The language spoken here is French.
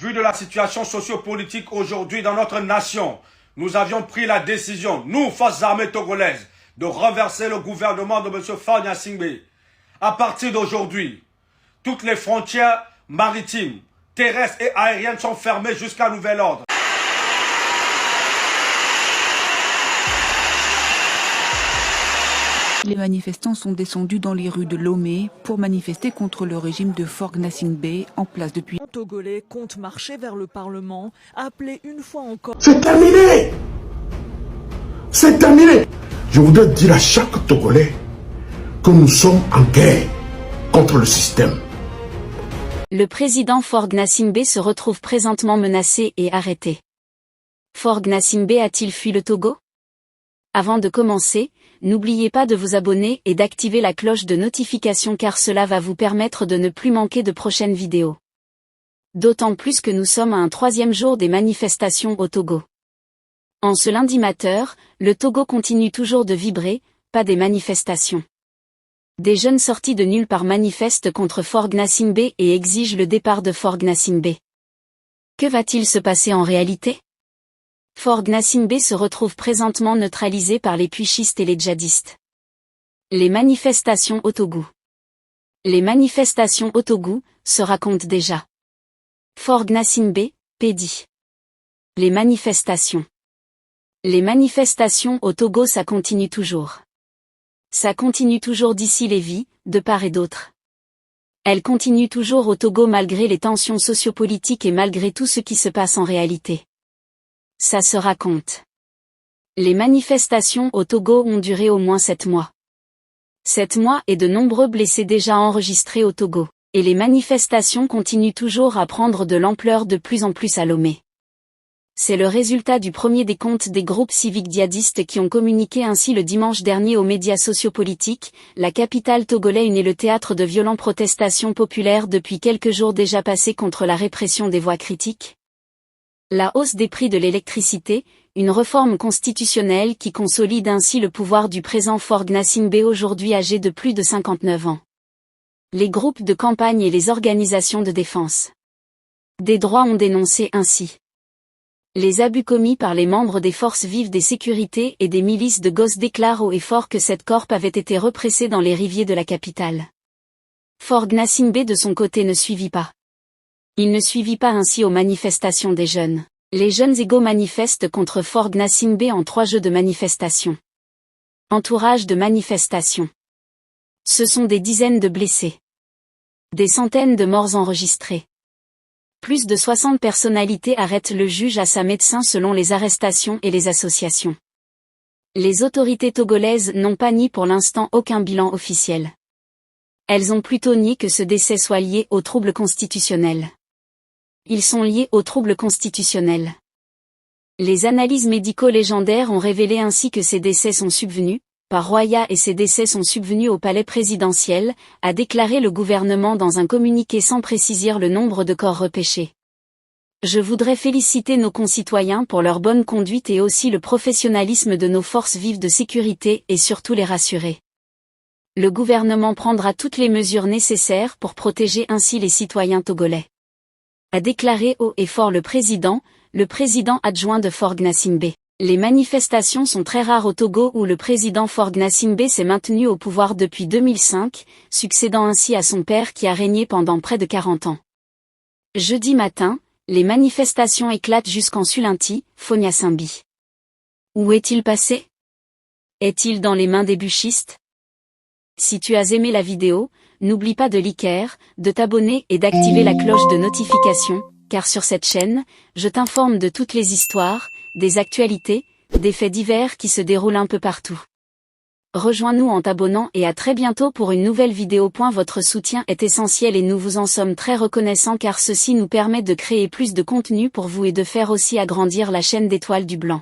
vu de la situation sociopolitique aujourd'hui dans notre nation, nous avions pris la décision, nous, forces armées togolaises, de renverser le gouvernement de M. Faure Gnassingbé. À partir d'aujourd'hui, toutes les frontières maritimes, terrestres et aériennes sont fermées jusqu'à nouvel ordre. Les manifestants sont descendus dans les rues de Lomé pour manifester contre le régime de Faure Gnassingbé en place depuis. Les Togolais comptent marcher vers le Parlement, appeler une fois encore. C'est terminé! C'est terminé! Je voudrais dire à chaque Togolais que nous sommes en guerre contre le système. Le président Faure Gnassingbé se retrouve présentement menacé et arrêté. Faure Gnassingbé a-t-il fui le Togo? Avant de commencer, n'oubliez pas de vous abonner et d'activer la cloche de notification car cela va vous permettre de ne plus manquer de prochaines vidéos. D'autant plus que nous sommes à un 3e jour des manifestations au Togo. En ce lundi matin, le Togo continue toujours de vibrer, pas des manifestations. Des jeunes sortis de nulle part manifestent contre Faure Gnassingbé et exigent le départ de Faure Gnassingbé. Que va-t-il se passer en réalité? Faure Gnassingbé se retrouve présentement neutralisé par les puichistes et les djihadistes. Les manifestations au Togo. Les manifestations au Togo se racontent déjà. Faure Gnassingbé, Pédi. Les manifestations. Les manifestations au Togo, ça continue toujours. Ça continue toujours d'ici Lévis, de part et d'autre. Elles continuent toujours au Togo malgré les tensions sociopolitiques et malgré tout ce qui se passe en réalité. Ça se raconte. Les manifestations au Togo ont duré au moins 7 mois. 7 mois et de nombreux blessés déjà enregistrés au Togo. Et les manifestations continuent toujours à prendre de l'ampleur de plus en plus à Lomé. C'est le résultat du premier décompte des groupes civiques djihadistes qui ont communiqué ainsi le dimanche dernier aux médias sociopolitiques. La capitale togolaise est le théâtre de violentes protestations populaires depuis quelques jours déjà passées contre la répression des voix critiques. La hausse des prix de l'électricité, une réforme constitutionnelle qui consolide ainsi le pouvoir du présent Faure Gnassingbé aujourd'hui âgé de plus de 59 ans. Les groupes de campagne et les organisations de défense des droits ont dénoncé ainsi les abus commis par les membres des forces vives des sécurités et des milices de gosses déclarent haut et fort que cette corp avait été repressée dans les riviers de la capitale. Faure Gnassingbé de son côté ne suivit pas. Il ne suivit pas ainsi aux manifestations des jeunes. Les jeunes égaux manifestent contre Faure Gnassingbé en 3 jeux de manifestation. Entourage de manifestation. Ce sont des dizaines de blessés. Des centaines de morts enregistrés. Plus de 60 personnalités arrêtent le juge à sa médecin selon les arrestations et les associations. Les autorités togolaises n'ont pas ni pour l'instant aucun bilan officiel. Elles ont plutôt nié que ce décès soit lié aux troubles constitutionnels. Ils sont liés aux troubles constitutionnels. Les analyses médico-légendaires ont révélé ainsi que ces décès sont subvenus, par Roya et ces décès sont subvenus au palais présidentiel, a déclaré le gouvernement dans un communiqué sans préciser le nombre de corps repêchés. Je voudrais féliciter nos concitoyens pour leur bonne conduite et aussi le professionnalisme de nos forces vives de sécurité et surtout les rassurer. Le gouvernement prendra toutes les mesures nécessaires pour protéger ainsi les citoyens togolais. A déclaré haut et fort le président adjoint de Faure Gnassingbé. Les manifestations sont très rares au Togo où le président Faure Gnassingbé s'est maintenu au pouvoir depuis 2005, succédant ainsi à son père qui a régné pendant près de 40 ans. Jeudi matin, les manifestations éclatent jusqu'en Sulinti, Faure-Gnassingbé. Où est-il passé? Est-il dans les mains des buchistes? Si tu as aimé la vidéo, n'oublie pas de liker, de t'abonner et d'activer la cloche de notification, car sur cette chaîne, je t'informe de toutes les histoires, des actualités, des faits divers qui se déroulent un peu partout. Rejoins-nous en t'abonnant et à très bientôt pour une nouvelle vidéo. Votre soutien est essentiel et nous vous en sommes très reconnaissants car ceci nous permet de créer plus de contenu pour vous et de faire aussi agrandir la chaîne d'Étoiles du Blanc.